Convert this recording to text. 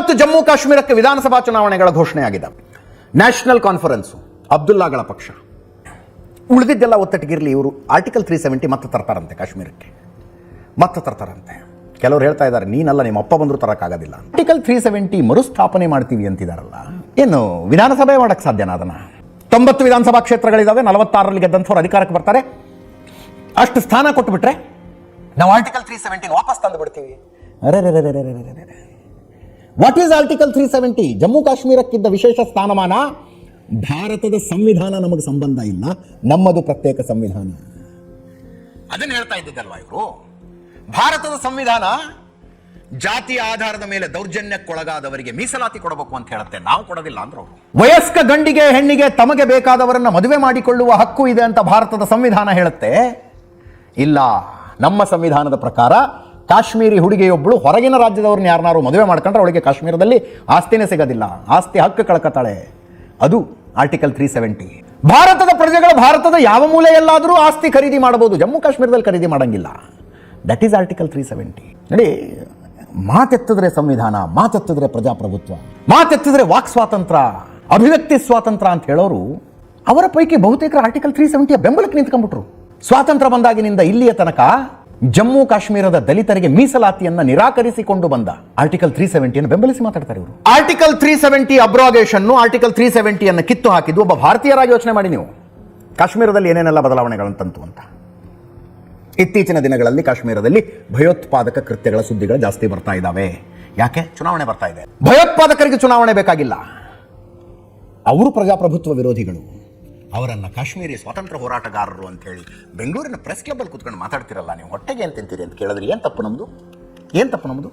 ಇವತ್ತು ಜಮ್ಮು ಕಾಶ್ಮೀರಕ್ಕೆ ವಿಧಾನಸಭಾ ಚುನಾವಣೆಗಳ ಘೋಷಣೆ ಆಗಿದೆ. ನ್ಯಾಷನಲ್ ಕಾನ್ಫರೆನ್ಸು, ಅಬ್ದುಲ್ಲಾಗಳ ಪಕ್ಷ, ಉಳಿದಿದ್ದೆಲ್ಲ ಒತ್ತಟ್ಟಿಗಿರಲಿ, ಇವರು ಆರ್ಟಿಕಲ್ 370 ಮತ್ತೆ ತರ್ತಾರಂತೆ ಕಾಶ್ಮೀರಕ್ಕೆ, ಮತ್ತೆ ತರ್ತಾರಂತೆ. ಕೆಲವರು ಹೇಳ್ತಾ ಇದ್ದಾರೆ ನೀನಲ್ಲ ನಿಮ್ಮ ಅಪ್ಪ ಬಂದರೂ ತರೋಕ್ಕಾಗೋದಿಲ್ಲ. ಆರ್ಟಿಕಲ್ 370 ಮರುಸ್ಥಾಪನೆ ಮಾಡ್ತೀವಿ ಅಂತಿದಾರಲ್ಲ, ಏನು ವಿಧಾನಸಭೆ ಮಾಡಕ್ಕೆ ಸಾಧ್ಯನಾ? ಅದನ್ನು 90 ವಿಧಾನಸಭಾ ಕ್ಷೇತ್ರಗಳಿದ್ದಾವೆ, 46ರಲ್ಲಿ ಗೆದ್ದಂಥವ್ರು ಅಧಿಕಾರಕ್ಕೆ ಬರ್ತಾರೆ. ಅಷ್ಟು ಸ್ಥಾನ ಕೊಟ್ಟುಬಿಟ್ರೆ ನಾವು ಆರ್ಟಿಕಲ್ 370 ವಾಪಸ್ ತಂದು ಬಿಡ್ತೀವಿ. What is article 370? ಜಮ್ಮು ಕಾಶ್ಮೀರಕ್ಕಿದ್ದ ವಿಶೇಷ ಸ್ಥಾನಮಾನ, ಭಾರತದ ಸಂವಿಧಾನ ನಮಗೆ ಸಂಬಂಧ ಇಲ್ಲ, ನಮ್ಮದು ಪ್ರತ್ಯೇಕ ಸಂವಿಧಾನ. ಅದನ್ನು ಹೇಳ್ತಾ ಇದ್ದದಲ್ವಾ ಇವರು. ಭಾರತದ ಸಂವಿಧಾನ ಜಾತಿಯ ಆಧಾರದ ಮೇಲೆ ದೌರ್ಜನ್ಯಕ್ಕೊಳಗಾದವರಿಗೆ ಮೀಸಲಾತಿ ಕೊಡಬೇಕು ಅಂತ ಹೇಳುತ್ತೆ, ನಾವು ಕೊಡೋದಿಲ್ಲ ಅಂದ್ರು. ವಯಸ್ಕ ಗಂಡಿಗೆ ಹೆಣ್ಣಿಗೆ ತಮಗೆ ಬೇಕಾದವರನ್ನ ಮದುವೆ ಮಾಡಿಕೊಳ್ಳುವ ಹಕ್ಕು ಇದೆ ಅಂತ ಭಾರತದ ಸಂವಿಧಾನ ಹೇಳುತ್ತೆ. ಇಲ್ಲ, ನಮ್ಮ ಸಂವಿಧಾನದ ಪ್ರಕಾರ ಕಾಶ್ಮೀರಿ ಹುಡುಗಿಯೊಬ್ಬಳು ಹೊರಗಿನ ರಾಜ್ಯದವ್ರನ್ನ ಯಾರನ್ನಾರು ಮದುವೆ ಮಾಡ್ಕೊಂಡ್ರೆ ಅವಳಿಗೆ ಕಾಶ್ಮೀರದಲ್ಲಿ ಆಸ್ತಿನೇ ಸಿಗೋದಿಲ್ಲ, ಆಸ್ತಿ ಹಕ್ಕು ಕಳ್ಕೊತಾಳೆ. ಅದು ಆರ್ಟಿಕಲ್ 370. ಭಾರತದ ಪ್ರಜೆಗಳು ಭಾರತದ ಯಾವ ಮೂಲೆಯಲ್ಲಾದರೂ ಆಸ್ತಿ ಖರೀದಿ ಮಾಡಬಹುದು, ಜಮ್ಮು ಕಾಶ್ಮೀರದಲ್ಲಿ ಖರೀದಿ ಮಾಡಂಗಿಲ್ಲ. That is article 370. ನೋಡಿ, ಮಾತೆತ್ತಿದ್ರೆ ಸಂವಿಧಾನ, ಮಾತೆತ್ತಿದ್ರೆ ಪ್ರಜಾಪ್ರಭುತ್ವ, ಮಾತೆತ್ತಿದ್ರೆ ವಾಕ್ ಸ್ವಾತಂತ್ರ್ಯ, ಅಭಿವ್ಯಕ್ತಿ ಸ್ವಾತಂತ್ರ್ಯ ಅಂತ ಹೇಳೋರು ಅವರ ಪೈಕಿ ಬಹುತೇಕರು ಆರ್ಟಿಕಲ್ 370 ಬೆಂಬಲಕ್ಕೆ ನಿಂತ್ಕೊಂಡ್ಬಿಟ್ರು. ಸ್ವಾತಂತ್ರ್ಯ ಬಂದಾಗಿನಿಂದ ಇಲ್ಲಿಯ ತನಕ ಜಮ್ಮು ಕಾಶ್ಮೀರದ ದಲಿತರಿಗೆ ಮೀಸಲಾತಿಯನ್ನ ನಿರಾಕರಿಸಿಕೊಂಡು ಬಂದ ಆರ್ಟಿಕಲ್ 370 ಬೆಂಬಲಿಸಿ ಮಾತಾಡ್ತಾರೆ ಇವರು. ಆರ್ಟಿಕಲ್ 370 ಅಬ್ರೋಗೇಷನ್, ಆರ್ಟಿಕಲ್ 370 ಕಿತ್ತು ಹಾಕಿದ್ದು ಒಬ್ಬ ಭಾರತೀಯರಾಗಿ ಯೋಚನೆ ಮಾಡಿ ನೀವು. ಕಾಶ್ಮೀರದಲ್ಲಿ ಏನೇನೆಲ್ಲ ಬದಲಾವಣೆಗಳಂತಂತು ಅಂತ. ಇತ್ತೀಚಿನ ದಿನಗಳಲ್ಲಿ ಕಾಶ್ಮೀರದಲ್ಲಿ ಭಯೋತ್ಪಾದಕ ಕೃತ್ಯಗಳ ಸುದ್ದಿಗಳು ಜಾಸ್ತಿ ಬರ್ತಾ ಇದ್ದಾವೆ. ಯಾಕೆ? ಚುನಾವಣೆ ಬರ್ತಾ ಇದೆ. ಭಯೋತ್ಪಾದಕರಿಗೆ ಚುನಾವಣೆ ಬೇಕಾಗಿಲ್ಲ, ಅವರು ಪ್ರಜಾಪ್ರಭುತ್ವ ವಿರೋಧಿಗಳು. ಅವರನ್ನ ಕಾಶ್ಮೀರಿ ಸ್ವಾತಂತ್ರ್ಯ ಹೋರಾಟಗಾರರು ಅಂತ ಹೇಳಿ ಬೆಂಗಳೂರಿನ ಪ್ರೆಸ್ ಕ್ಲಬ್ ಅಲ್ಲಿ ಕೂತ್ಕೊಂಡು ಮಾತಾಡ್ತಿರಲ್ಲ ನೀವು. ಹೊಟ್ಟೆಗೆ ಏನು ತಿಂತೀರಿ ಅಂತ ಕೇಳಿದ್ರೆ ಏನು ತಪ್ಪು ನಮ್ದು?